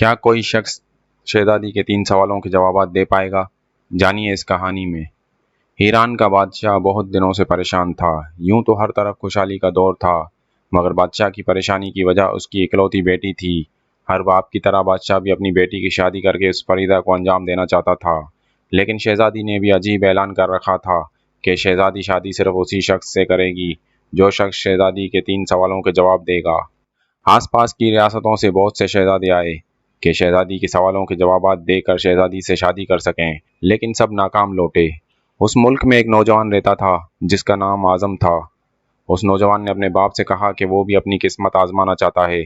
क्या कोई शख्स शहजादी के 3 सवालों के जवाब दे पाएगा? जानिए इस कहानी में। ईरान का बादशाह बहुत दिनों से परेशान था। यूं तो हर तरफ खुशहाली का दौर था, मगर बादशाह की परेशानी की वजह उसकी इकलौती बेटी थी। हर बाप की तरह बादशाह भी अपनी बेटी की शादी करके उस फरीदा को अंजाम देना चाहता था, लेकिन शहजादी ने भी अजीब ऐलान कर रखा था कि शहजादी शादी सिर्फ उसी शख्स से करेगी जो शख्स शहजादी के 3 सवालों के जवाब देगा। आसपास की रियासतों से बहुत से शहजादे आए कि शहजादी के सवालों के जवाब देकर शहजादी से शादी कर सकें, लेकिन सब नाकाम लौटे। उस मुल्क में एक नौजवान रहता था जिसका नाम आजम था। उस नौजवान ने अपने बाप से कहा कि वो भी अपनी किस्मत आजमाना चाहता है।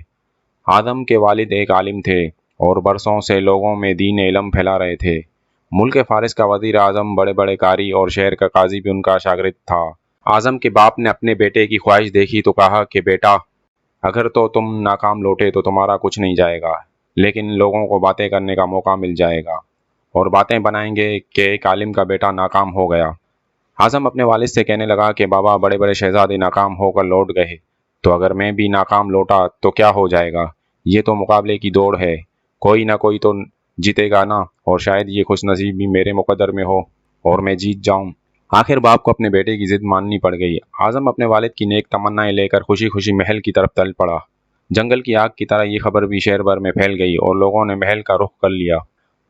आदम के वालिद एक आलिम थे और बरसों से लोगों में दीन इल्म फैला रहे थे। मुल्क फारिस का वजीर आजम, बड़े बड़े कारी और शहर का काजी भी उनका शागिर्द था। आजम के बाप ने अपने बेटे की ख्वाहिश देखी तो कहा कि बेटा, अगर तो तुम नाकाम लौटे तो तुम्हारा कुछ नहीं जाएगा, लेकिन लोगों को बातें करने का मौका मिल जाएगा और बातें बनाएंगे कि एक आलिम का बेटा नाकाम हो गया। आजम अपने वालिद से कहने लगा कि बाबा, बड़े बड़े शहजादे नाकाम होकर लौट गए, तो अगर मैं भी नाकाम लौटा तो क्या हो जाएगा? ये तो मुकाबले की दौड़ है, कोई ना कोई तो जीतेगा ना, और शायद ये खुशनसीबी मेरे मुकद्दर में हो और मैं जीत जाऊं। आखिर बाप को अपने बेटे की जिद माननी पड़ गई। आजम अपने वालिद की नेक तमन्नाएं लेकर खुशी खुशी महल की तरफ चल पड़ा। जंगल की आग की तरह ये खबर भी शहर भर में फैल गई और लोगों ने महल का रुख कर लिया।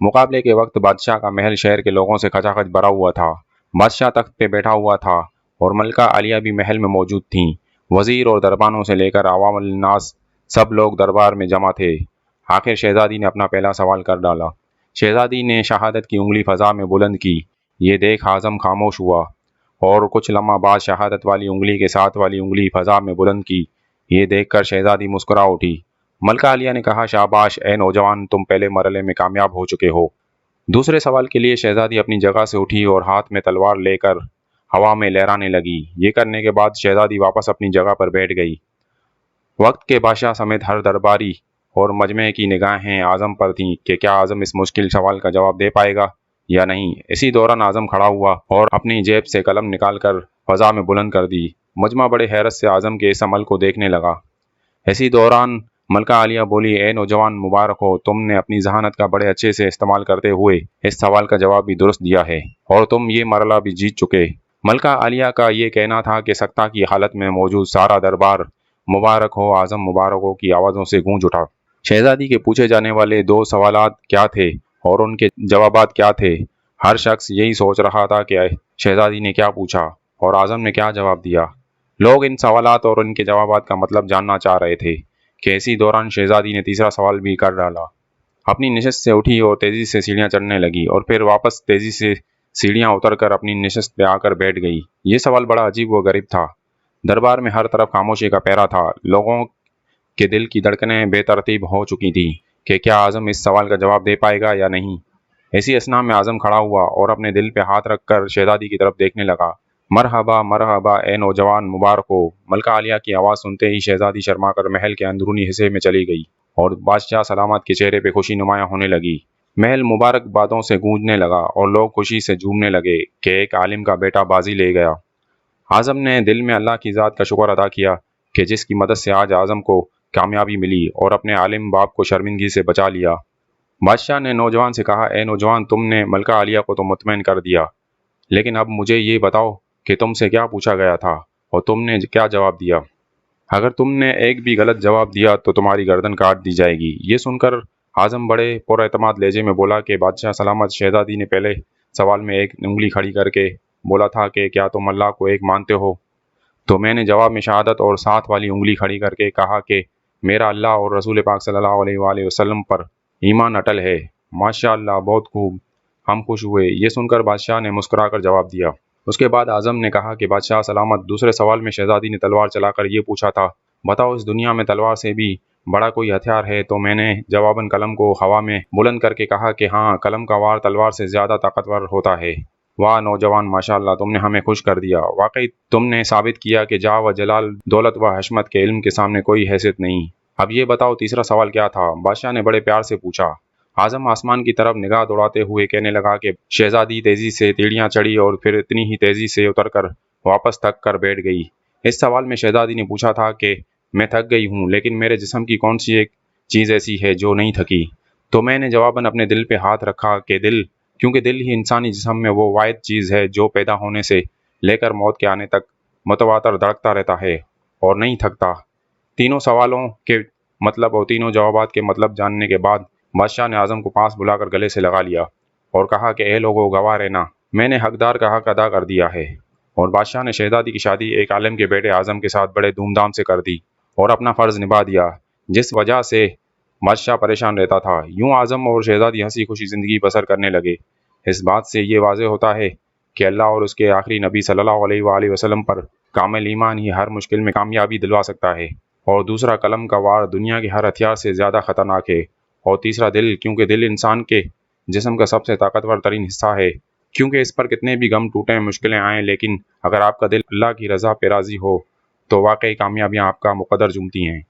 मुकाबले के वक्त बादशाह का महल शहर के लोगों से खचाखच भरा हुआ था। बादशाह तख्त पे बैठा हुआ था और मलका आलिया भी महल में मौजूद थीं। वजीर और दरबानों से लेकर आवाम नास सब लोग दरबार में जमा थे। आखिर शहजादी ने अपना पहला सवाल कर डाला। शहजादी ने शहादत की उंगली फजा में बुलंद की। ये देख आजम खामोश हुआ और कुछ लम्हा बाद शहादत वाली उंगली के साथ वाली उंगली फजा में बुलंद की। ये देखकर शहजादी मुस्कुरा उठी। मलका आलिया ने कहा, शाबाश ए नौजवान, तुम पहले मरहले में कामयाब हो चुके हो। दूसरे सवाल के लिए शहजादी अपनी जगह से उठी और हाथ में तलवार लेकर हवा में लहराने लगी। ये करने के बाद शहजादी वापस अपनी जगह पर बैठ गई। वक्त के बादशाह समेत हर दरबारी और मजमे की निगाहें आजम पर थीं कि क्या आजम इस मुश्किल सवाल का जवाब दे पाएगा या नहीं। इसी दौरान आजम खड़ा हुआ और अपनी जेब से कलम निकालकर फजा में बुलंद कर दी। मजमा बड़े हैरत से आजम के इस अमल को देखने लगा। इसी दौरान मलका आलिया बोली, ए नौजवान, मुबारक हो, तुमने अपनी जहानत का बड़े अच्छे से इस्तेमाल करते हुए इस सवाल का जवाब भी दुरुस्त दिया है और तुम ये मरला भी जीत चुके। मलका आलिया का ये कहना था कि सख्ता की हालत में मौजूद सारा दरबार मुबारक हो, आजम मुबारक हो की आवाज़ों से गूंज उठा। शहजादी के पूछे जाने वाले 2 सवालात क्या थे और उनके जवाबात क्या थे? हर शख्स यही सोच रहा था कि शहजादी ने क्या पूछा और आजम ने क्या जवाब दिया। लोग इन सवालात और उनके जवाबात का मतलब जानना चाह रहे थे कि इसी दौरान शहजादी ने तीसरा सवाल भी कर डाला। अपनी नशिस्त से उठी और तेजी से सीढ़ियां चढ़ने लगी और फिर वापस तेजी से सीढ़ियां उतरकर अपनी नशिस्त पे आकर बैठ गई। ये सवाल बड़ा अजीब व गरीब था। दरबार में हर तरफ खामोशी का पहरा था। लोगों के दिल की धड़कनें बेतरतीब हो चुकी थी कि क्या आजम इस सवाल का जवाब दे पाएगा या नहीं। इसी असना में आजम खड़ा हुआ और अपने दिल पे हाथ रखकर शहजादी की तरफ देखने लगा। मरहबा मरहबा ए नौजवान, मुबारक हो। मलका आलिया की आवाज़ सुनते ही शहजादी शर्मा कर महल के अंदरूनी हिस्से में चली गई और बादशाह सलामत के चेहरे पे खुशी नुमायां होने लगी। महल मुबारकबादों से गूंजने लगा और लोग खुशी से झूमने लगे कि एक आलिम का बेटा बाजी ले गया। आजम ने दिल में अल्लाह की ज़ात का शुक्र अदा किया कि जिसकी मदद से आज आजम को कामयाबी मिली और अपने आलिम बाप को शर्मिंदगी से बचा लिया। बादशाह ने नौजवान से कहा, ए नौजवान, तुमने मलका आलिया को तो मुतमईन कर दिया, लेकिन अब मुझे ये बताओ कि तुमसे क्या पूछा गया था और तुमने क्या जवाब दिया। अगर तुमने एक भी गलत जवाब दिया तो तुम्हारी गर्दन काट दी जाएगी। ये सुनकर आजम बड़े पुरएतमाद लहजे में बोला कि बादशाह सलामत। शहजादी ने पहले सवाल में एक उंगली खड़ी करके बोला था कि क्या तुम अल्लाह को एक मानते हो, तो मैंने जवाब में शहादत और साथ वाली उंगली खड़ी करके कहा कि मेरा अल्लाह और रसूल पाक सल्लल्लाहु अलैहि वसल्लम पर ईमान अटल है। माशाअल्लाह, बहुत खूब, हम खुश हुए। ये सुनकर बादशाह ने मुस्कुराकर जवाब दिया। उसके बाद आजम ने कहा कि बादशाह सलामत। दूसरे सवाल में शहजादी ने तलवार चलाकर ये पूछा था, बताओ इस दुनिया में तलवार से भी बड़ा कोई हथियार है? तो मैंने जवाबन कलम को हवा में बुलंद करके कहा कि हाँ, कलम का वार तलवार से ज्यादा ताकतवर होता है। वाह नौजवान, माशाअल्लाह, तुमने हमें खुश कर दिया। वाकई तुमने साबित किया कि जा व जलाल, दौलत व हशमत के इल्म के सामने कोई हैसियत नहीं। अब ये बताओ तीसरा सवाल क्या था? बादशाह ने बड़े प्यार से पूछा। आजम आसमान की तरफ निगाह दौड़ाते हुए कहने लगा कि शहजादी तेजी से सीढ़ियां चढ़ी और फिर इतनी ही तेजी से उतरकर वापस थक कर बैठ गई। इस सवाल में शहजादी ने पूछा था कि मैं थक गई हूँ, लेकिन मेरे जिस्म की कौन सी एक चीज़ ऐसी है जो नहीं थकी? تو میں نے جواباً اپنے دل پہ ہاتھ رکھا کہ دل، کیونکہ دل ہی انسانی جسم میں وہ واحد چیز ہے جو پیدا ہونے سے لے کر موت کے آنے تک متواتر دھڑکتا رہتا ہے اور نہیں تھکتا۔ تینوں سوالوں کے مطلب اور تینوں جوابات کے مطلب جاننے کے بعد بادشاہ نے اعظم کو پاس بلا کر گلے سے لگا لیا اور کہا کہ اے لوگو، گواہ رہنا، میں نے حقدار کا حق ادا کر دیا ہے۔ اور بادشاہ نے شہزادی کی شادی ایک عالم کے بیٹے اعظم کے ساتھ بڑے دھوم دھام سے کر دی اور اپنا فرض نبھا دیا، جس وجہ سے بادشاہ پریشان رہتا تھا۔ یوں اعظم اور شہزادی ہنسی خوشی زندگی بسر کرنے لگے۔ اس بات سے یہ واضح ہوتا ہے کہ اللہ اور اس کے آخری نبی صلی اللہ علیہ وآلہ وسلم پر کامل ایمان ہی ہر مشکل میں کامیابی دلوا سکتا ہے۔ اور دوسرا، قلم کا وار دنیا کے ہر ہتھیار سے زیادہ خطرناک ہے۔ اور تیسرا، دل، کیونکہ دل انسان کے جسم کا سب سے طاقتور ترین حصہ ہے، کیونکہ اس پر کتنے بھی غم ٹوٹیں، مشکلیں آئیں، لیکن اگر آپ کا دل اللہ کی رضا پہ راضی ہو تو واقعی کامیابیاں آپ کا مقدر چومتی ہیں۔